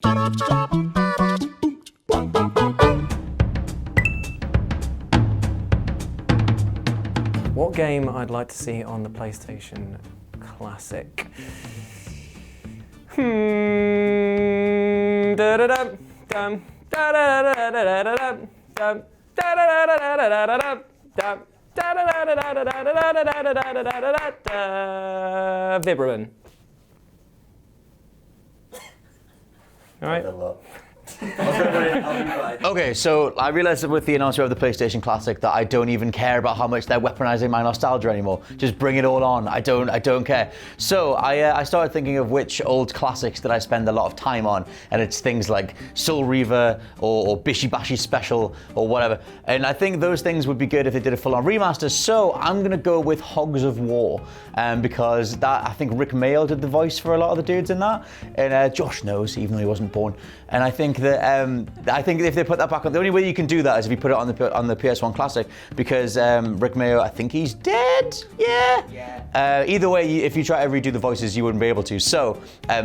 What game I'd like to see on the PlayStation Classic? Vibram. All right. Okay, so I realised with the announcement of the PlayStation Classic that I don't even care about how much they're weaponizing my nostalgia anymore. Just bring it all on. I don't care. So I started thinking of which old classics that I spend a lot of time on, and it's things like Soul Reaver or Bishi Bashi Special or whatever. And I think those things would be good if they did a full-on remaster. So I'm gonna go with Hogs of War, because I think Rick Mayall did the voice for a lot of the dudes in that, and Josh knows, even though he wasn't born. And I think that if they put that back on, the only way you can do that is if you put it on the PS1 Classic, because Rick Mayall, I think he's dead. Yeah. Either way, if you try to redo the voices, you wouldn't be able to. So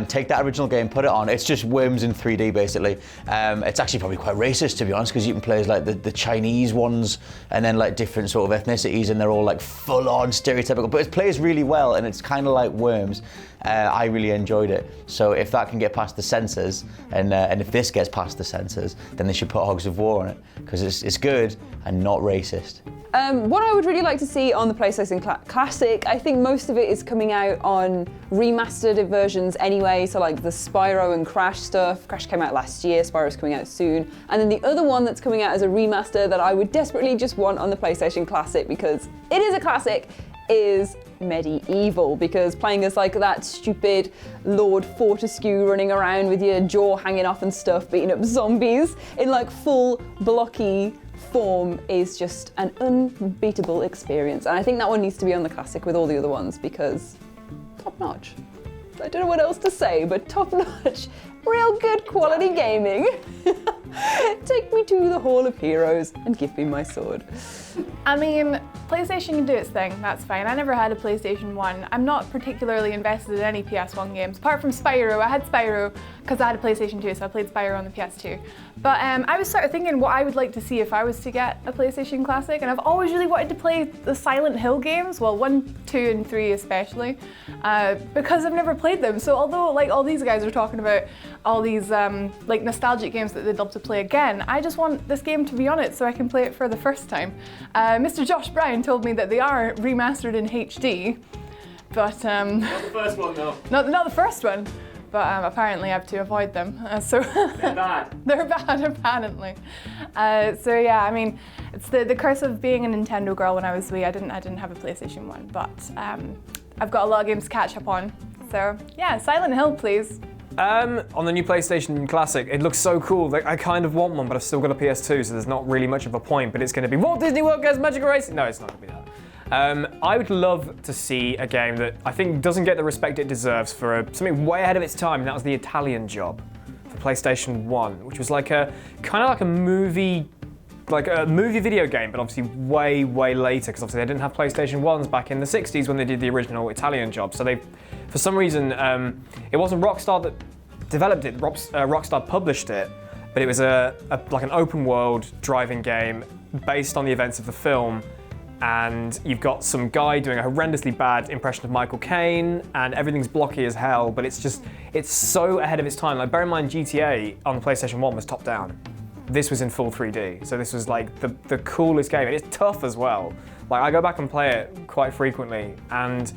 take that original game, put it on. It's just Worms in 3D basically. It's actually probably quite racist, to be honest, because you can play as like the Chinese ones and then like different sort of ethnicities, and they're all like full on stereotypical. But it plays really well, and it's kind of like Worms. I really enjoyed it. So if that can get past the censors, and if this gets past the censors, then they should put Hogs of War on it, because it's good and not racist. What I would really like to see on the PlayStation Classic, I think most of it is coming out on remastered versions anyway, so like the Spyro and Crash stuff. Crash came out last year, Spyro's coming out soon. And then the other one that's coming out as a remaster that I would desperately just want on the PlayStation Classic, because it is a classic, is MediEvil, because playing as like that stupid Lord Fortescue running around with your jaw hanging off and stuff, beating up zombies in like full blocky form is just an unbeatable experience. And I think that one needs to be on the Classic with all the other ones, because top notch. I don't know what else to say, but top notch, real good quality gaming. Take me to the Hall of Heroes and give me my sword. I mean, PlayStation can do its thing, that's fine. I never had a PlayStation 1. I'm not particularly invested in any PS1 games, apart from Spyro. I had Spyro because I had a PlayStation 2, so I played Spyro on the PS2. But I was sort of thinking what I would like to see if I was to get a PlayStation Classic, and I've always really wanted to play the Silent Hill games, well 1, 2 and 3 especially, because I've never played them. So although like all these guys are talking about all these like nostalgic games that they'd love to play again, I just want this game to be on it so I can play it for the first time. Mr. Josh Brown told me that they are remastered in HD, but Not the first one though. Not the first one, but apparently I have to avoid them. So They're bad. They're bad, apparently. So yeah, I mean, it's the curse of being a Nintendo girl when I was wee. I didn't have a PlayStation 1, but I've got a lot of games to catch up on. So yeah, Silent Hill, please. On the new PlayStation Classic, it looks so cool. Like, I kind of want one, but I've still got a PS2, so there's not really much of a point. But it's going to be Walt Disney World Goes Magic Racing. No, it's not going to be that. I would love to see a game that I think doesn't get the respect it deserves for something way ahead of its time, and that was The Italian Job for PlayStation 1, which was like a kind of like a movie video game, but obviously way later, because obviously they didn't have PlayStation 1s back in the 60s when they did the original Italian Job. So they, for some reason, it wasn't Rockstar that developed it, Rockstar published it, but it was like an open world driving game based on the events of the film. And you've got some guy doing a horrendously bad impression of Michael Caine, and everything's blocky as hell, but it's so ahead of its time. Like, bear in mind, GTA on the PlayStation 1 was top down. This was in full 3D, so this was like the coolest game, and it's tough as well. Like, I go back and play it quite frequently, and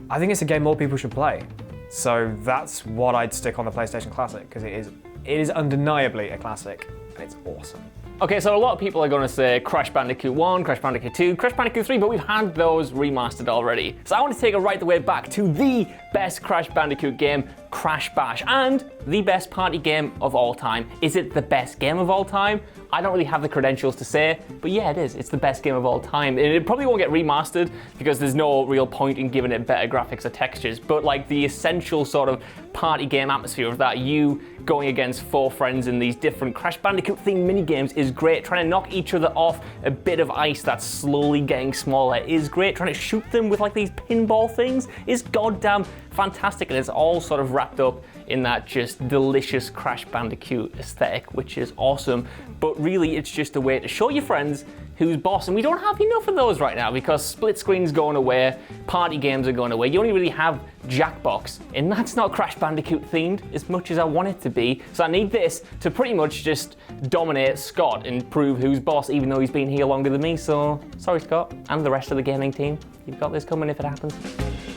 I think it's a game more people should play. So that's what I'd stick on the PlayStation Classic, because it is undeniably a classic, and it's awesome. Okay, so a lot of people are going to say Crash Bandicoot 1, Crash Bandicoot 2, Crash Bandicoot 3, but we've had those remastered already. So I want to take it right the way back to the best Crash Bandicoot game, Crash Bash, and the best party game of all time. Is it the best game of all time? I don't really have the credentials to say, but yeah, it is. It's the best game of all time. And it probably won't get remastered because there's no real point in giving it better graphics or textures, but like the essential sort of party game atmosphere of that, you going against 4 friends in these different Crash Bandicoot themed minigames is great. Trying to knock each other off a bit of ice that's slowly getting smaller is great. Trying to shoot them with like these pinball things is goddamn fantastic, and it's all sort of wrapped up in that just delicious Crash Bandicoot aesthetic, which is awesome. But really, it's just a way to show your friends who's boss, and we don't have enough of those right now because split screen's going away, party games are going away. You only really have Jackbox, and that's not Crash Bandicoot themed as much as I want it to be. So I need this to pretty much just dominate Scott and prove who's boss, even though he's been here longer than me. So sorry, Scott, and the rest of the gaming team. You've got this coming if it happens.